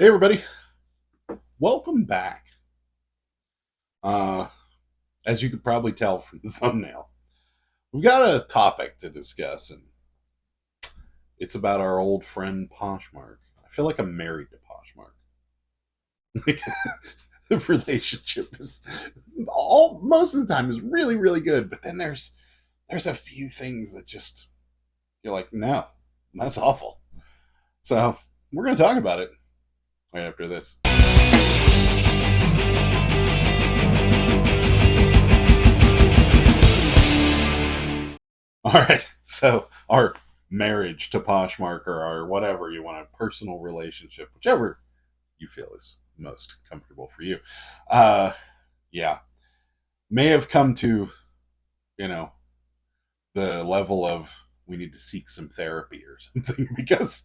Hey everybody, welcome back. Uh, as you could probably tell from the thumbnail, we've got a topic to discuss, and it's about our old friend Poshmark. I feel like I'm married to Poshmark. Like, the relationship is all most of the time is really really good, but then there's a few things that just you're like, no, that's awful. So we're gonna talk about it right after this. All right. So our marriage to Poshmark or our whatever you want, a personal relationship, whichever you feel is most comfortable for you. Uh yeah. May have come to, you know, the level of we need to seek some therapy or something because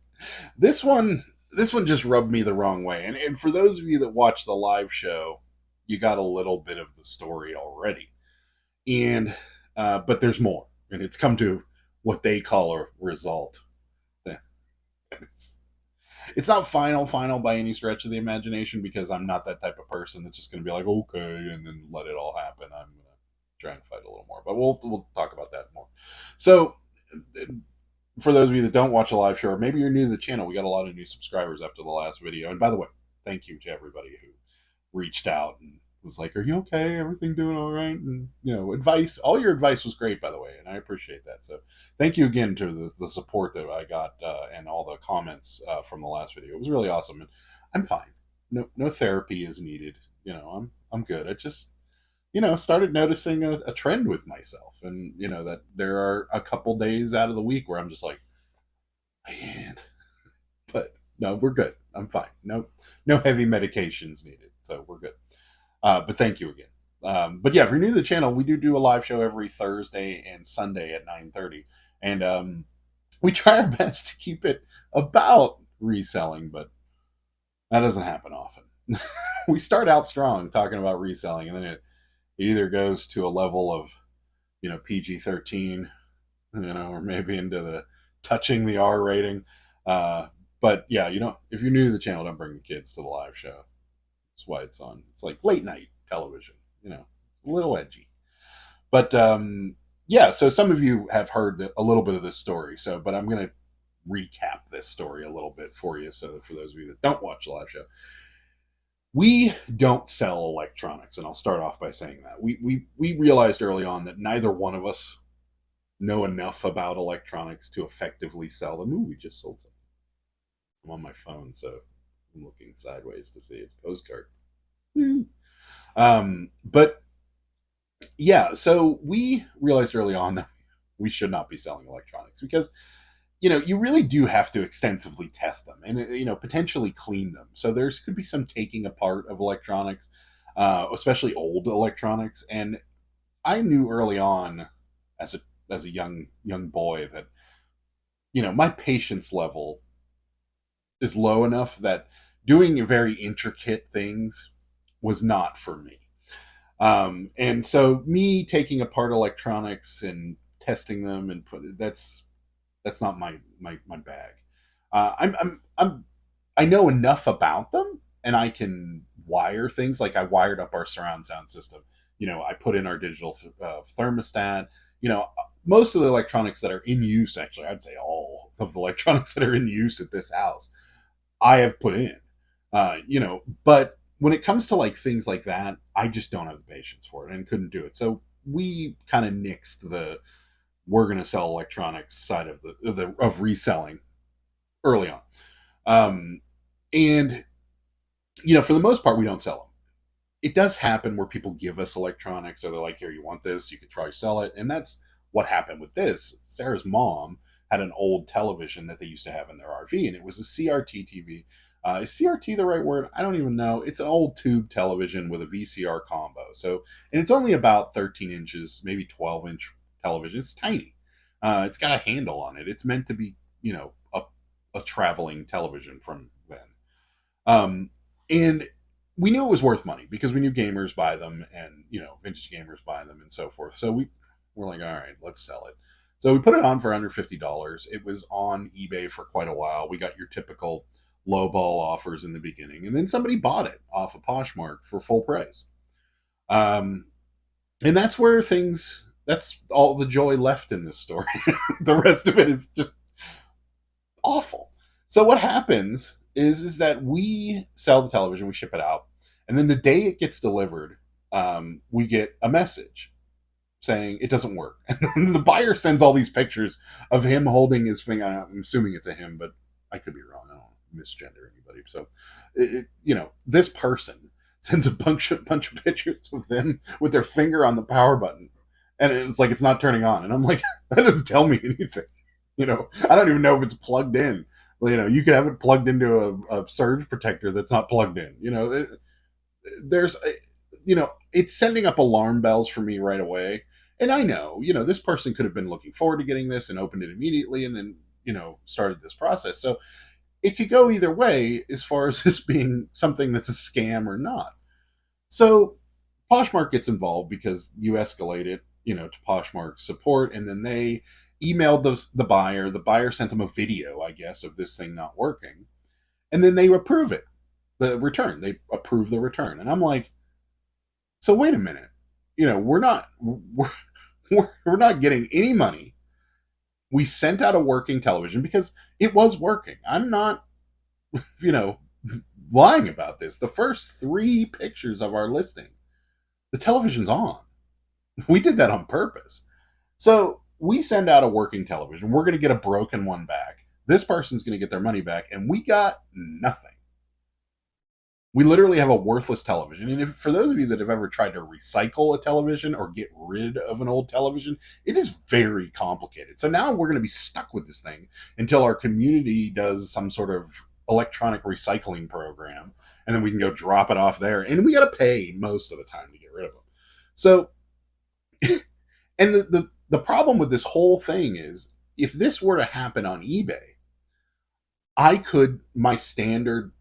this one this one just rubbed me the wrong way. And for those of you that watch the live show, you got a little bit of the story already. And but there's more. And it's come to what they call a result. It's, it's not final by any stretch of the imagination because I'm not that type of person that's just going to be like, okay, and then let it all happen. I'm going to try and fight a little more, but we'll talk about that more. So, for those of you that don't watch a live show, or maybe you're new to the channel, we got a lot of new subscribers after the last video. And by the way, thank you to everybody who reached out and was like, "Are you okay? Everything doing all right?" And advice. All your advice was great, by the way, and I appreciate that. So, thank you again to the support that I got and all the comments from the last video. It was really awesome, and I'm fine. No therapy is needed. I'm good. I just started noticing a trend with myself, and that there are a couple days out of the week where I'm just like, man, but no, we're good. I'm fine. No heavy medications needed, so we're good. But thank you again. But yeah, if you're new to the channel, we do a live show every Thursday and Sunday at 9:30, and we try our best to keep it about reselling, but that doesn't happen often. We start out strong talking about reselling, and then it either goes to a level of PG-13, or maybe into the touching the R rating. But yeah, if you're new to the channel, don't bring the kids to the live show. That's why it's on. It's like late night television, a little edgy. But yeah, so some of you have heard a little bit of this story. But I'm going to recap this story a little bit for you. So that for those of you that don't watch the live show, we don't sell electronics, and I'll start off by saying that we realized early on that neither one of us know enough about electronics to effectively sell them. Ooh, we just sold something. I'm on my phone, so I'm looking sideways to see his postcard. But yeah, so we realized early on that we should not be selling electronics because you really do have to extensively test them and potentially clean them. So there's could be some taking apart of electronics, especially old electronics. And I knew early on, as a young boy, that my patience level is low enough that doing very intricate things was not for me. And so me taking apart electronics and testing them and that's not my bag. I know enough about them, and I can wire things. Like I wired up our surround sound system. I put in our digital thermostat. Most of the electronics that are in use, actually, I'd say all of the electronics that are in use at this house, I have put in. But when it comes to like things like that, I just don't have the patience for it and couldn't do it. So we kind of nixed the we're going to sell electronics side of reselling early on. And for the most part, we don't sell them. It does happen where people give us electronics, or they're like, "Here, you want this? You could try to sell it." And that's what happened with this. Sarah's mom had an old television that they used to have in their RV, and it was a CRT TV. Is CRT the right word? I don't even know. It's an old tube television with a VCR combo. And it's only about 13 inches, maybe 12-inch television. It's tiny. It's got a handle on it. It's meant to be, a traveling television from then. And we knew it was worth money because we knew gamers buy them, and vintage gamers buy them and so forth. So we were like, all right, let's sell it. So we put it on for under $50. It was on eBay for quite a while. We got your typical lowball offers in the beginning, and then somebody bought it off of Poshmark for full price. Um, and that's where that's all the joy left in this story. The rest of it is just awful. So what happens is that we sell the television, we ship it out, and then the day it gets delivered, we get a message saying it doesn't work. And the buyer sends all these pictures of him holding his finger. I'm assuming it's a him, but I could be wrong. I don't misgender anybody. So, this person sends a bunch of pictures of them with their finger on the power button, and it's like it's not turning on. And I'm like, that doesn't tell me anything. I don't even know if it's plugged in. You could have it plugged into a surge protector that's not plugged in. It's sending up alarm bells for me right away. And I know, this person could have been looking forward to getting this and opened it immediately and then, started this process. So it could go either way as far as this being something that's a scam or not. So Poshmark gets involved because you escalate it, to Poshmark support, and then they emailed the buyer. The buyer sent them a video, I guess, of this thing not working. And then they approve it, the return. They approve the return. And I'm like, so wait a minute. We're not getting any money. We sent out a working television because it was working. I'm not, lying about this. The first 3 pictures of our listing, the television's on. We did that on purpose. So we send out a working television. We're going to get a broken one back. This person's going to get their money back, and we got nothing. We literally have a worthless television. And for those of you that have ever tried to recycle a television or get rid of an old television, it is very complicated. So now we're going to be stuck with this thing until our community does some sort of electronic recycling program, and then we can go drop it off there. And we got to pay most of the time to get rid of them. So, and the problem with this whole thing is, if this were to happen on eBay, my standard,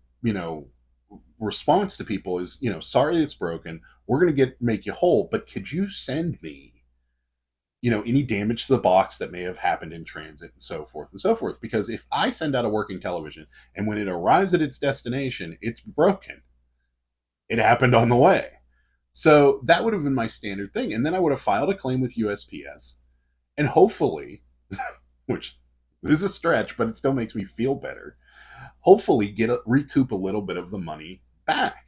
response to people is, sorry it's broken. We're going to make you whole, but could you send me, any damage to the box that may have happened in transit and so forth and so forth? Because if I send out a working television and when it arrives at its destination, it's broken, it happened on the way. So that would have been my standard thing. And then I would have filed a claim with USPS and hopefully, which is a stretch, but it still makes me feel better, hopefully recoup a little bit of the money back.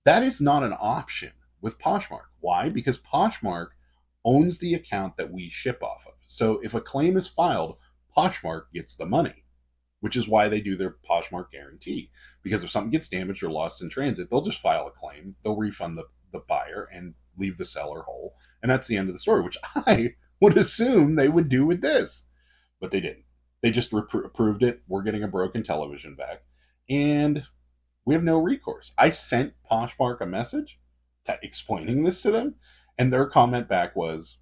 That is not an option with Poshmark. Why? Because Poshmark owns the account that we ship off of. So if a claim is filed, Poshmark gets the money, which is why they do their Poshmark guarantee. Because if something gets damaged or lost in transit, they'll just file a claim. They'll refund the buyer and leave the seller whole. And that's the end of the story, which I would assume they would do with this. But they didn't. They just approved it. We're getting a broken television back. And we have no recourse. I sent Poshmark a message explaining this to them. And their comment back was,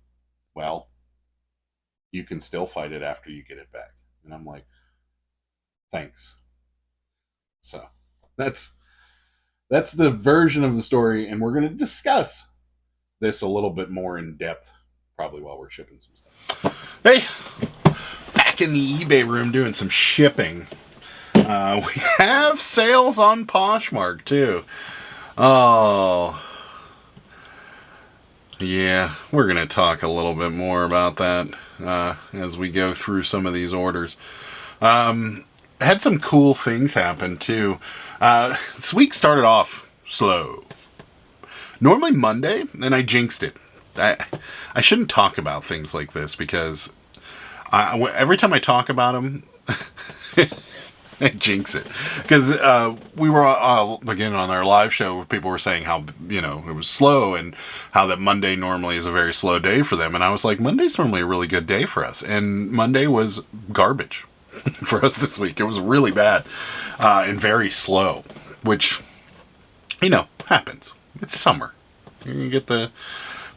well, you can still fight it after you get it back. And I'm like, thanks. So that's the version of the story. And we're going to discuss this a little bit more in depth, probably while we're shipping some stuff. Hey, back in the eBay room doing some shipping. We have sales on Poshmark too. Oh, yeah, we're going to talk a little bit more about that as we go through some of these orders. Had some cool things happen too. This week started off slow. Normally Monday, and I jinxed it. I shouldn't talk about things like this because every time I talk about them, I jinx it. Because we were, again, on our live show, where people were saying how, it was slow and how that Monday normally is a very slow day for them. And I was like, Monday's normally a really good day for us. And Monday was garbage for us this week. It was really bad and very slow, which, happens. It's summer. You get the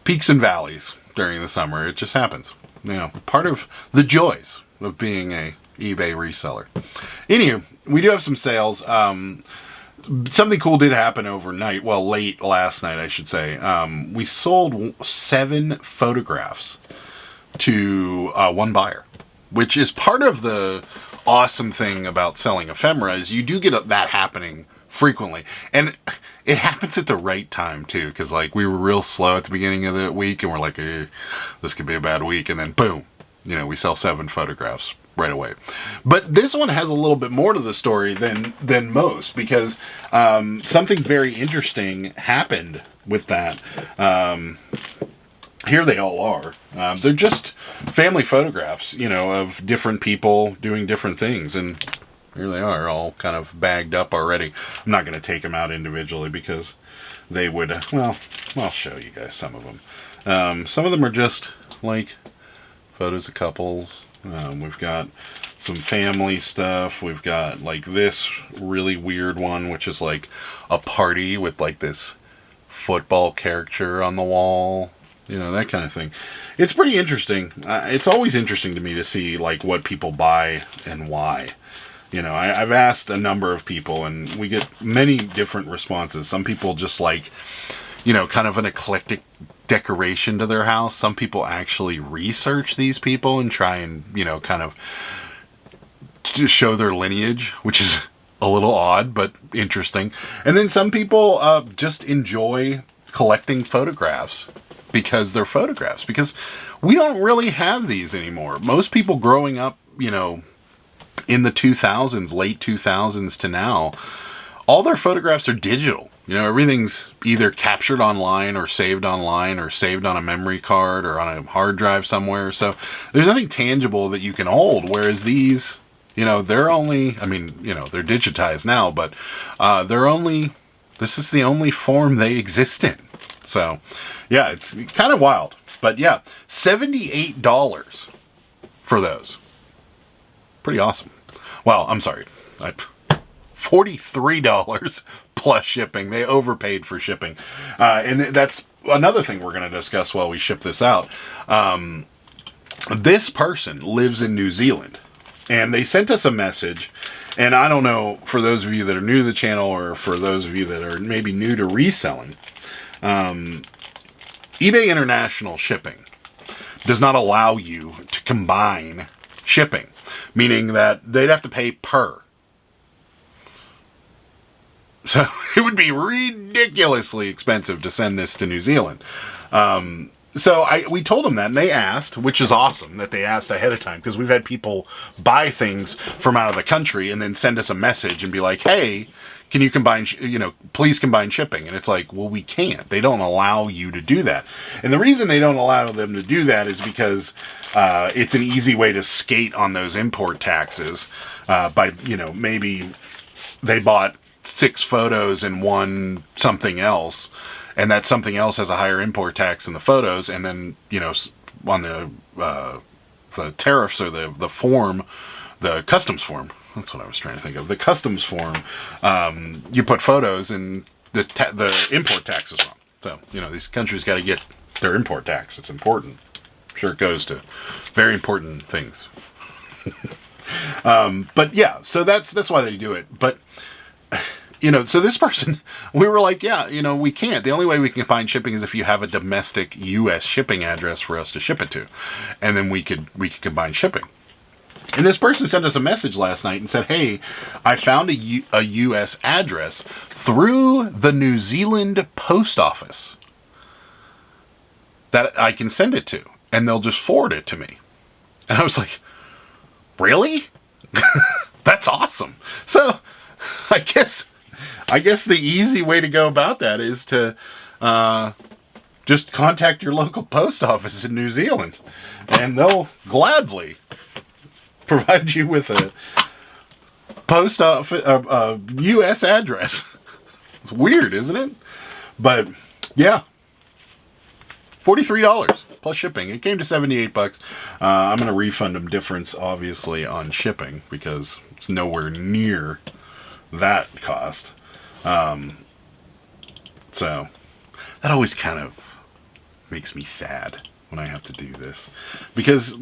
peaks and valleys during the summer. It just happens. Part of the joys of being a eBay reseller. Anywho, we do have some sales. Something cool did happen overnight. Well, late last night, I should say. We sold 7 photographs to one buyer, which is part of the awesome thing about selling ephemera is you do get that happening frequently, and it happens at the right time too, because like we were real slow at the beginning of the week and we're like, this could be a bad week, and then boom, we sell 7 photographs right away. But this one has a little bit more to the story than most, because something very interesting happened with that. Here they all are. They're just family photographs, of different people doing different things, and here they are, all kind of bagged up already. I'm not going to take them out individually because they would, I'll show you guys some of them. Some of them are just like photos of couples. We've got some family stuff. We've got like this really weird one, which is like a party with like this football character on the wall. That kind of thing. It's pretty interesting. It's always interesting to me to see like what people buy and why. I've asked a number of people and we get many different responses. Some people just like, kind of an eclectic decoration to their house. Some people actually research these people and try and, kind of to show their lineage, which is a little odd, but interesting. And then some people just enjoy collecting photographs because they're photographs, because we don't really have these anymore. Most people growing up, in the 2000s, late 2000s to now, all their photographs are digital. Everything's either captured online or saved online or saved on a memory card or on a hard drive somewhere. So there's nothing tangible that you can hold. Whereas these, they're only, they're digitized now, but this is the only form they exist in. So yeah, it's kind of wild. But yeah, $78 for those. Pretty awesome. Well, I'm sorry. $43 plus shipping. They overpaid for shipping. And that's another thing we're going to discuss while we ship this out. This person lives in New Zealand, and they sent us a message. And I don't know, for those of you that are new to the channel or for those of you that are maybe new to reselling, eBay International shipping does not allow you to combine shipping, meaning that they'd have to pay per. So it would be ridiculously expensive to send this to New Zealand. So we told them that, and they asked, which is awesome that they asked ahead of time, because we've had people buy things from out of the country and then send us a message and be like, hey, can you combine, please combine shipping? And it's like, well, we can't. They don't allow you to do that. And the reason they don't allow them to do that is because it's an easy way to skate on those import taxes by, maybe they bought 6 photos and 1 something else, and that something else has a higher import tax than the photos, and then, on the tariffs or the form, the customs form, that's what I was trying to think of, the customs form, you put photos and the import tax is wrong. So, these countries got to get their import tax. It's important. I'm sure it goes to very important things. But yeah, so that's why they do it. But so this person, we were like, yeah, we can't. The only way we can find shipping is if you have a domestic U.S. shipping address for us to ship it to. And then we could combine shipping. And this person sent us a message last night and said, hey, I found a U.S. address through the New Zealand post office that I can send it to, and they'll just forward it to me. And I was like, really? That's awesome. So I guess the easy way to go about that is to just contact your local post office in New Zealand, and they'll gladly provide you with a post office, U.S. address. It's weird, isn't it? But yeah, $43 plus shipping. It came to $78. I'm going to refund them difference, obviously, on shipping because it's nowhere near that cost. So that always kind of makes me sad when I have to do this, because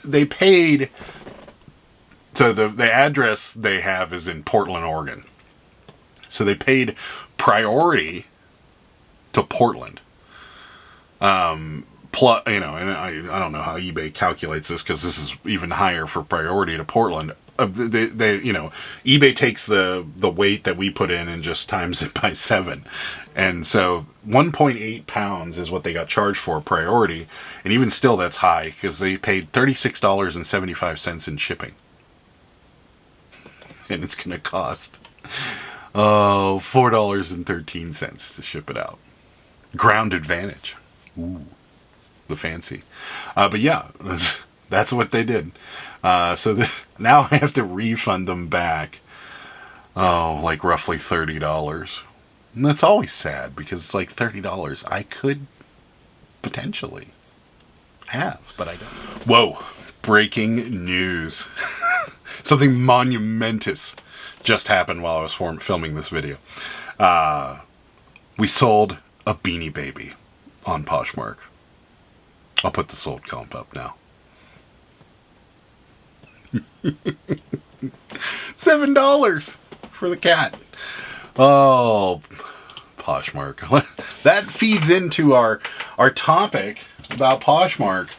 they paid. So the address they have is in Portland, Oregon. So they paid priority to Portland. plus, you know, and I don't know how eBay calculates this because this is even higher for priority to Portland. They you know, eBay takes the weight that we put in and just times it by 7. And so 1.8 pounds is what they got charged for priority. And even still, that's high because they paid $36.75 in shipping. And it's going to cost, $4.13 to ship it out. Ground advantage. Ooh, the fancy. But yeah, that's what they did. So now I have to refund them back, like roughly $30. And that's always sad because it's like $30 I could potentially have, but I don't. Whoa, breaking news. Something monumentous just happened while I was filming this video. We sold a Beanie Baby on Poshmark. I'll put the sold comp up now. $7 for the cat. Oh, Poshmark. That feeds into our topic about Poshmark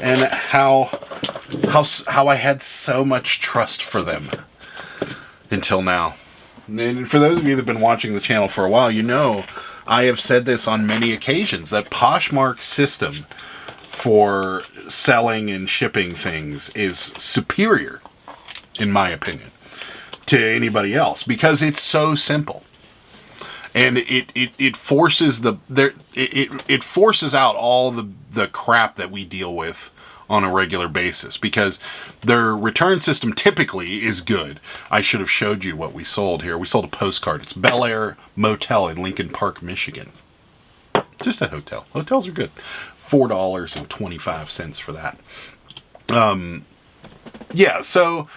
and how I had so much trust for them until now. And for those of you that have been watching the channel for a while, you know I have said this on many occasions, that Poshmark's system for selling and shipping things is superior, in my opinion, to anybody else because it's so simple. And it forces it forces out all the crap that we deal with on a regular basis because their return system typically is good. I should have showed you what we sold here. We sold a postcard. It's Bel Air Motel in Lincoln Park, Michigan. Just a hotel. Hotels are good. $4.25 for that. Yeah, so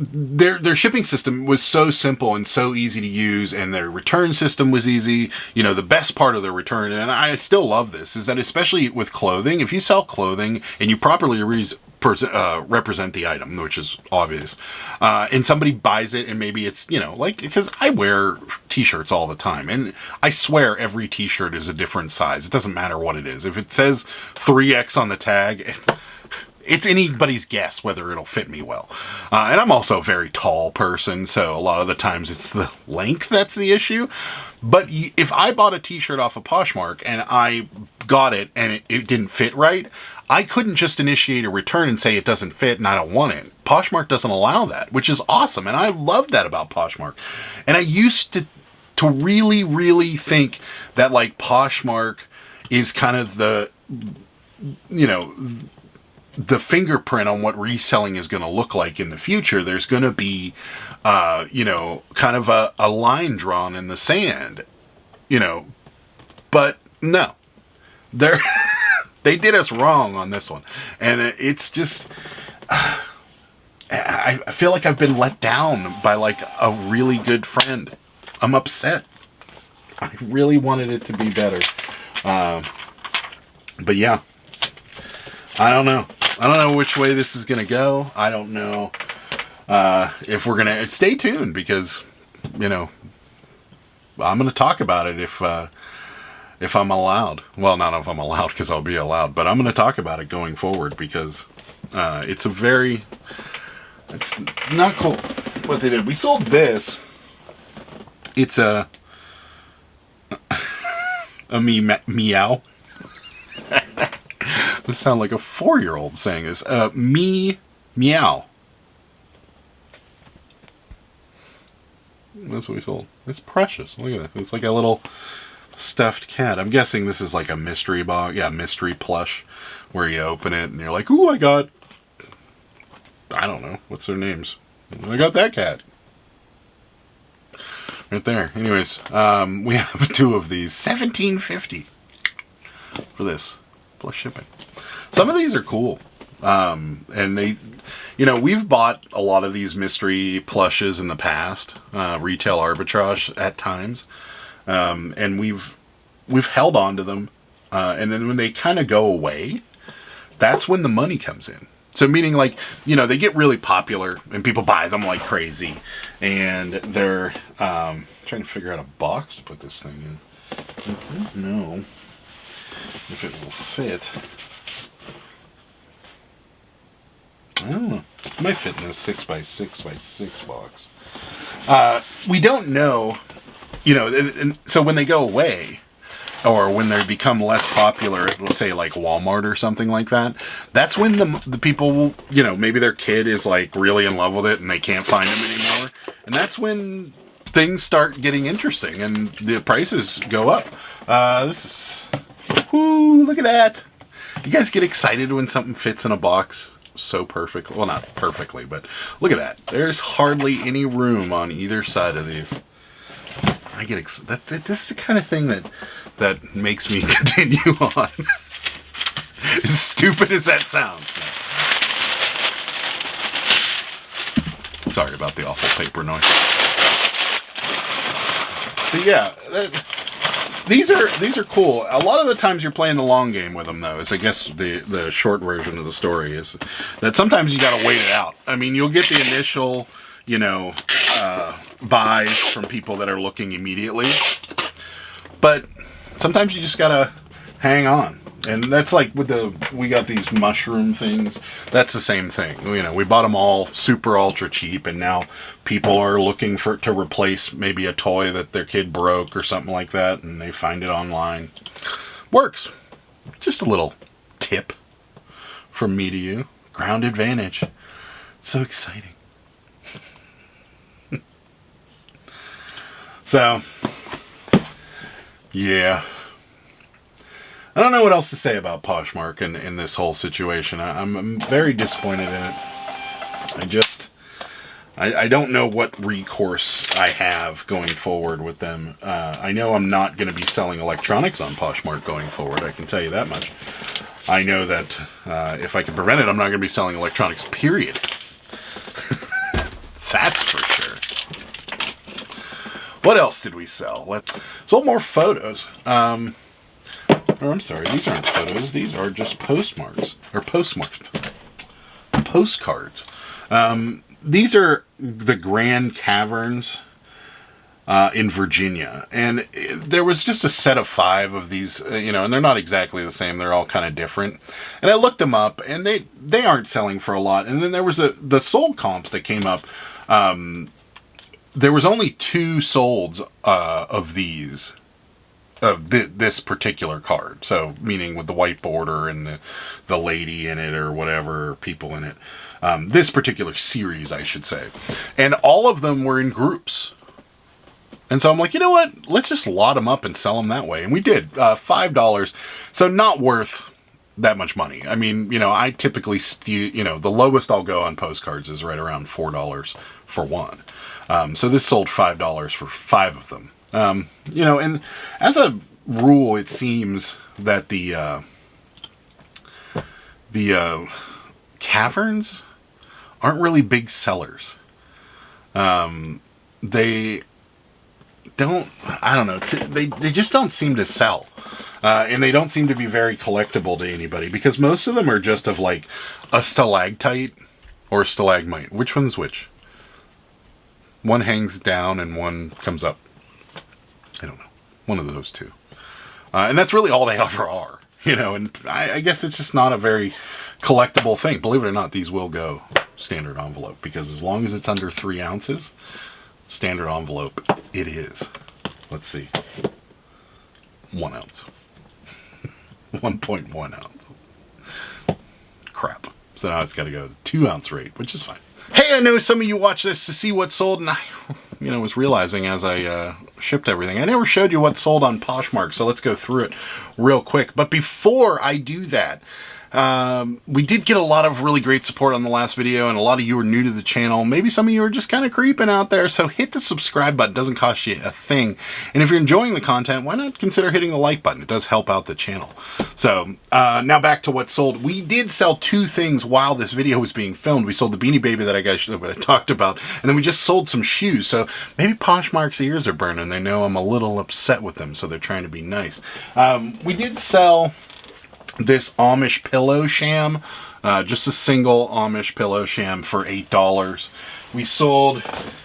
their shipping system was so simple and so easy to use, and their return system was easy. You know, the best part of their return, and I still love this, is that especially with clothing, if you sell clothing and you properly represent the item, which is obvious, and somebody buys it and maybe it's, you know, like, because I wear t-shirts all the time and I swear every t-shirt is a different size. It doesn't matter what it is. If it says 3X on the tag, it's anybody's guess whether it'll fit me well. And I'm also a very tall person, so a lot of the times it's the length that's the issue. But if I bought a t-shirt off of Poshmark and I got it and it didn't fit right, I couldn't just initiate a return and say it doesn't fit and I don't want it. Poshmark doesn't allow that, which is awesome. And I love that about Poshmark. And I used to really, really think that like Poshmark is kind of the, you know, the fingerprint on what reselling is going to look like in the future. There's going to be, you know, kind of a line drawn in the sand, you know, but no, they did us wrong on this one. And it's just, I feel like I've been let down by like a really good friend. I'm upset. I really wanted it to be better. But yeah, I don't know. I don't know which way this is going to go. I don't know if we're going to... Stay tuned because, you know, I'm going to talk about it if I'm allowed. Well, not if I'm allowed because I'll be allowed, but I'm going to talk about it going forward because it's not cool what they did. We sold this. It's a meow. I sound like a 4-year-old saying this. Meow. That's what we sold. It's precious. Look at that. It's like a little stuffed cat. I'm guessing this is like a mystery box. Yeah, mystery plush where you open it and you're like, ooh, I got... I don't know. What's their names? I got that cat. Right there. Anyways, we have 2 of these. $17.50 for this. Plus shipping. Some of these are cool. And they, you know, we've bought a lot of these mystery plushes in the past, retail arbitrage at times. And we've held on to them. And then when they kind of go away, that's when the money comes in. So meaning like, you know, they get really popular and people buy them like crazy. And they're trying to figure out a box to put this thing in. No. if it will fit. I don't know. It might fit in this 6x6x6 box. We don't know, you know, and so when they go away, or when they become less popular, let's say like Walmart or something like that, that's when the people, you know, maybe their kid is like really in love with it and they can't find them anymore. And that's when things start getting interesting and the prices go up. This is, whoo, look at that. You guys get excited when something fits in a box so perfectly. Well, not perfectly, but look at that. There's hardly any room on either side of these. I get this is the kind of thing that makes me continue on. As stupid as that sounds. Sorry about the awful paper noise. But yeah, these are cool. A lot of the times you're playing the long game with them, though. Is I guess the short version of the story is that sometimes you got to wait it out. I mean, you'll get the initial, you know, buys from people that are looking immediately, but sometimes you just gotta hang on. And that's like with we got these mushroom things. That's the same thing. You know, we bought them all super ultra cheap, and now people are looking to replace maybe a toy that their kid broke or something like that, and they find it online. Works. Just a little tip from me to you. Ground advantage. So exciting. So, yeah. I don't know what else to say about Poshmark in this whole situation. I'm very disappointed in it. I don't know what recourse I have going forward with them. I know I'm not going to be selling electronics on Poshmark going forward. I can tell you that much. I know that if I can prevent it, I'm not going to be selling electronics, period. That's for sure. What else did we sell? Let's sold more photos. Oh, I'm sorry. These aren't photos. These are just postcards. These are the Grand Caverns in Virginia. And there was just a set of 5 of these, you know, and they're not exactly the same. They're all kind of different. And I looked them up, and they aren't selling for a lot. And then there was the sold comps that came up. There was only 2 solds of these. This particular card, so meaning with the white border and the lady in it or whatever, people in it. This particular series, I should say, and all of them were in groups. And so I'm like, you know what? Let's just lot them up and sell them that way. And we did $5, so not worth that much money. I mean, you know, I typically you know, the lowest I'll go on postcards is right around $4 for one. So this sold $5 for 5 of them. You know, and as a rule, it seems that the caverns aren't really big sellers. They don't, I don't know, they just don't seem to sell. And they don't seem to be very collectible to anybody, because most of them are just of like a stalactite or stalagmite. Which one's which? One hangs down and one comes up. I don't know. One of those 2. And that's really all they ever are. You know, and I guess it's just not a very collectible thing. Believe it or not, these will go standard envelope. Because as long as it's under 3 ounces, standard envelope it is. Let's see. 1 ounce. 1.1 ounce. Crap. So now it's got to go 2 ounce rate, which is fine. Hey, I know some of you watch this to see what's sold, and I, you know, was realizing as I shipped everything, I never showed you what's sold on Poshmark, so let's go through it real quick. But before I do that, we did get a lot of really great support on the last video, and a lot of you are new to the channel. Maybe some of you are just kind of creeping out there, so hit the subscribe button. It doesn't cost you a thing. And if you're enjoying the content, why not consider hitting the like button? It does help out the channel. So now back to what sold. We did sell 2 things while this video was being filmed. We sold the Beanie Baby that I talked about, and then we just sold some shoes. So maybe Poshmark's ears are burning. They know I'm a little upset with them, so they're trying to be nice. We did sell this Amish pillow sham, just a single Amish pillow sham for $8. We sold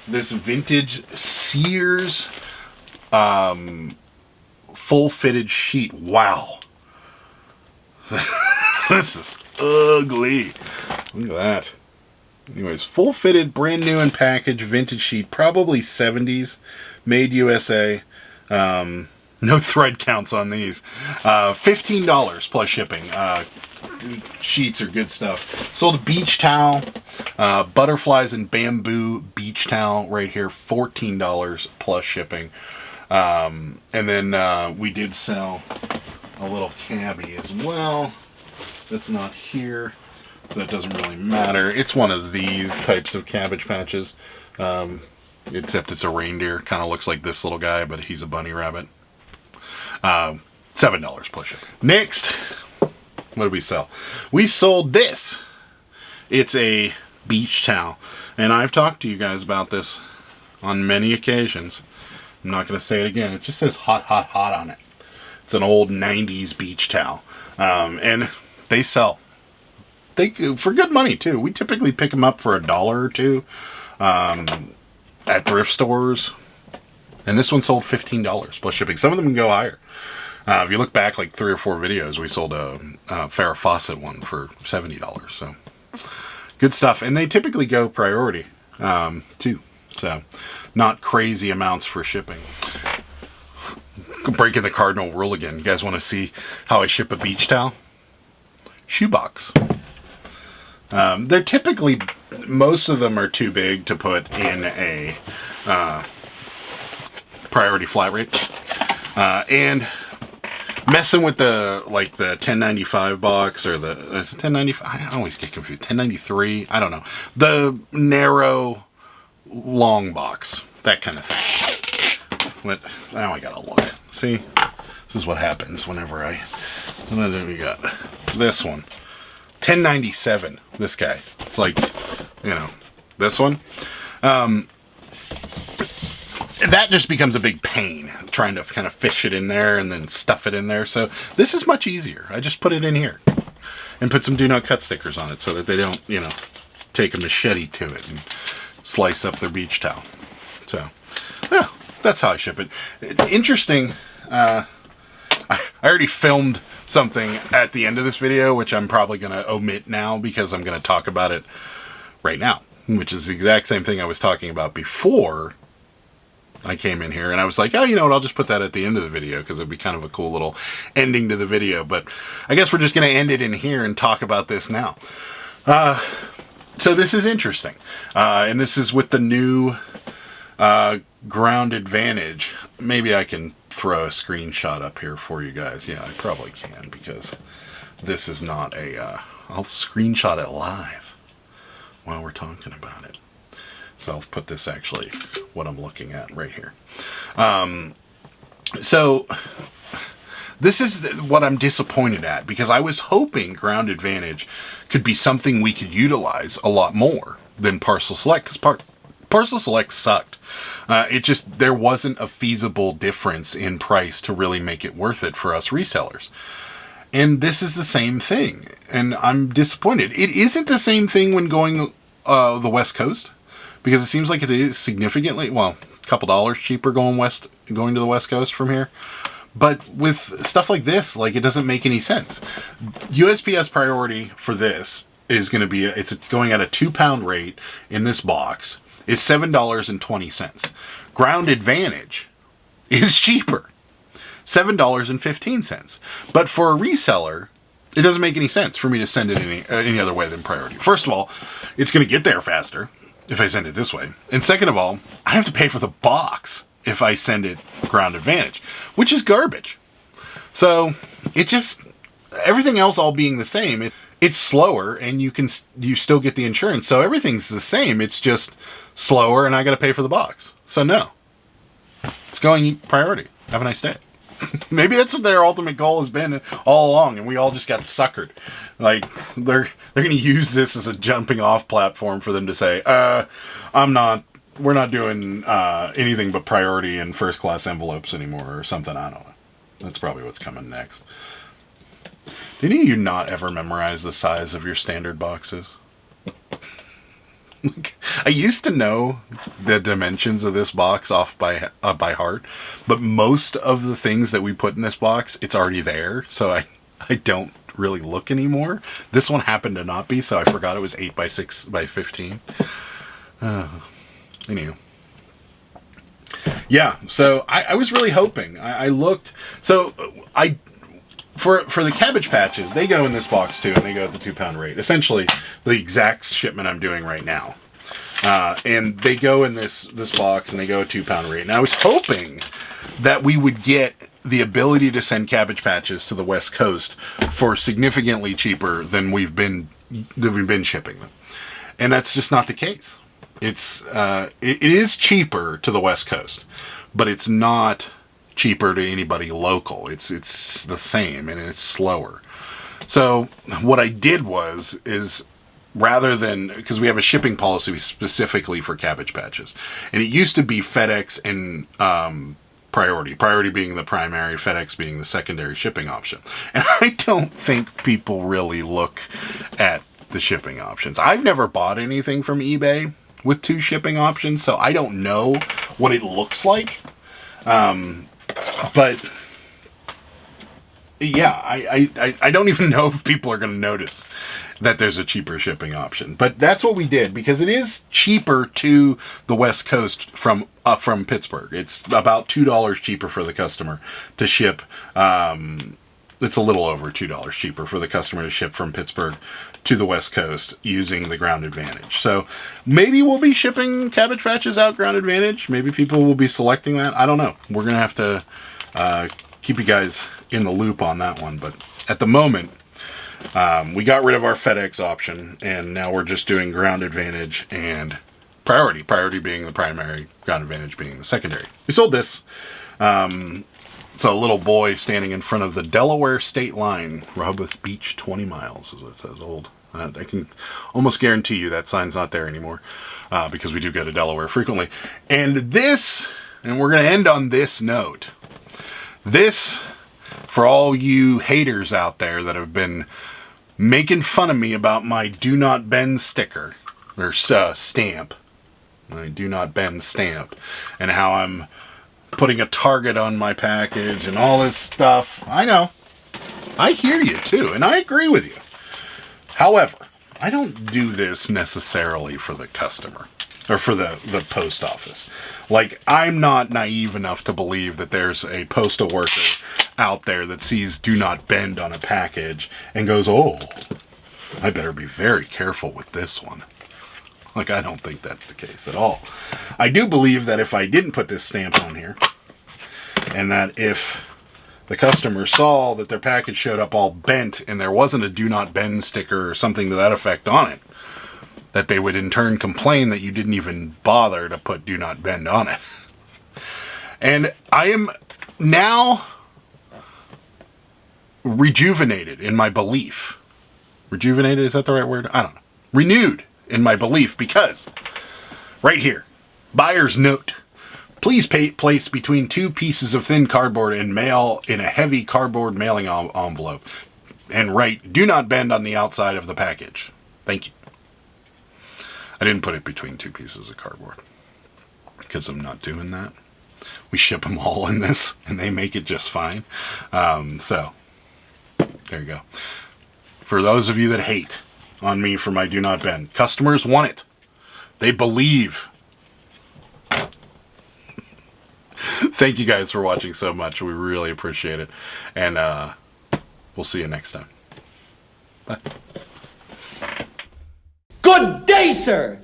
this vintage Sears full fitted sheet. Wow. This is ugly. Look at that. Anyways, full fitted, brand new in package, vintage sheet, probably 70s, made USA. No thread counts on these. $15 plus shipping. Sheets are good stuff. Sold a beach towel, butterflies and bamboo beach towel right here, $14 plus shipping. And then we did sell a little cabbie as well. That's not here. That doesn't really matter. It's one of these types of Cabbage Patches, except it's a reindeer. Kind of looks like this little guy, but he's a bunny rabbit. $7 plus shipping. Next, what did we sell? We sold this. It's a beach towel, and I've talked to you guys about this on many occasions. I'm not going to say it again. It just says hot, hot, hot on it. It's an old 90s beach towel, and they sell. For good money too. We typically pick them up for $1 or $2 at thrift stores, and this one sold $15 plus shipping. Some of them can go higher. If you look back like 3 or 4 videos, we sold a Farrah Fawcett one for $70. So good stuff, and they typically go priority too. So not crazy amounts for shipping. Breaking the cardinal rule again. You guys want to see how I ship a beach towel? Shoebox. They're typically, most of them are too big to put in a priority flat rate. And messing with the 1095 box or the, is it 1095? I always get confused. 1093? I don't know. The narrow, long box. That kind of thing. But now I gotta look. See? This is what happens whenever what do we got? This one. 1097, this guy. It's like, this one. That just becomes a big pain, trying to kind of fish it in there and then stuff it in there. So this is much easier. I just put it in here and put some do not cut stickers on it so that they don't, take a machete to it and slice up their beach towel. So, yeah, that's how I ship it. It's interesting. I already filmed something at the end of this video, which I'm probably going to omit now because I'm going to talk about it right now, which is the exact same thing I was talking about before I came in here. And I was like, oh, you know what, I'll just put that at the end of the video because it'd be kind of a cool little ending to the video. But I guess we're just going to end it in here and talk about this now. So this is interesting. And this is with the new Ground Advantage. Maybe I can throw a screenshot up here for you guys. Yeah, I probably can because this is not I'll screenshot it live while we're talking about it. So I'll put this actually what I'm looking at right here. So this is what I'm disappointed at because I was hoping Ground Advantage could be something we could utilize a lot more than Parcel Select because Parcel Select sucked. There wasn't a feasible difference in price to really make it worth it for us resellers. And this is the same thing. And I'm disappointed. It isn't the same thing when going the West Coast. Because it seems like it is significantly, a couple dollars cheaper going to the West Coast from here. But with stuff like this, it doesn't make any sense. USPS priority for this is going to be, it's going at a £2 rate in this box. Is $7.20. Ground Advantage is cheaper, $7.15. But for a reseller, it doesn't make any sense for me to send it any other way than priority. First of all, it's going to get there faster if I send it this way. And second of all, I have to pay for the box if I send it Ground Advantage, which is garbage. So everything else all being the same, it's slower and you still get the insurance. So everything's the same. It's just slower and I got to pay for the box. So no, it's going priority. Have a nice day. Maybe that's what their ultimate goal has been all along, and we all just got suckered. They're going to use this as a jumping off platform for them to say, we're not doing anything but priority and first class envelopes anymore or something. I don't know. That's probably what's coming next. Did any of you not ever memorize the size of your standard boxes? I used to know the dimensions of this box off by heart, but most of the things that we put in this box, it's already there, so I don't really look anymore. This one happened to not be, so I forgot it was 8 by 6 by 15. Anyway. Yeah, so I was really hoping. I looked. So for the Cabbage Patches, they go in this box too, and they go at the £2 rate. Essentially, the exact shipment I'm doing right now. And they go in this box, and they go at £2 rate. And I was hoping that we would get the ability to send Cabbage Patches to the West Coast for significantly cheaper than we've been shipping them. And that's just not the case. It is cheaper to the West Coast, but it's not cheaper to anybody local. It's the same, and it's slower. So what I did is rather than, because we have a shipping policy specifically for Cabbage Patches, and it used to be FedEx and Priority being the primary, FedEx being the secondary shipping option. And I don't think people really look at the shipping options. I've never bought anything from eBay with 2 shipping options, so I don't know what it looks like. But yeah, I don't even know if people are going to notice that there's a cheaper shipping option. But that's what we did, because it is cheaper to the West Coast from Pittsburgh. It's about $2 cheaper for the customer to ship. It's a little over $2 cheaper for the customer to ship from Pittsburgh to the West Coast using the Ground Advantage. So maybe we'll be shipping Cabbage Patches out Ground Advantage. Maybe people will be selecting that. I don't know. We're going to have to keep you guys in the loop on that one. But at the moment, we got rid of our FedEx option, and now we're just doing Ground Advantage and Priority. Priority being the primary, Ground Advantage being the secondary. We sold this. It's a little boy standing in front of the Delaware state line. Rehoboth Beach, 20 miles is what it says. Old. I can almost guarantee you that sign's not there anymore, because we do go to Delaware frequently. And we're going to end on this note. This, for all you haters out there that have been making fun of me about my Do Not Bend sticker, or stamp, my Do Not Bend stamp, and how I'm putting a target on my package and all this stuff. I know. I hear you too, and I agree with you. However, I don't do this necessarily for the customer or for the post office. Like, I'm not naive enough to believe that there's a postal worker out there that sees Do Not Bend on a package and goes, oh, I better be very careful with this one. Like, I don't think that's the case at all. I do believe that if I didn't put this stamp on here, and that if the customer saw that their package showed up all bent and there wasn't a Do Not Bend sticker or something to that effect on it, that they would in turn complain that you didn't even bother to put Do Not Bend on it. And I am now rejuvenated in my belief. Rejuvenated, is that the right word? I don't know. Renewed in my belief, because right here, buyer's note. Please place between 2 pieces of thin cardboard and mail in a heavy cardboard mailing envelope, and write, do not bend on the outside of the package. Thank you. I didn't put it between 2 pieces of cardboard because I'm not doing that. We ship them all in this, and they make it just fine. So there you go. For those of you that hate on me for my Do Not Bend, customers want it. They believe. Thank you guys for watching so much. We really appreciate it. And we'll see you next time. Bye. Good day, sir!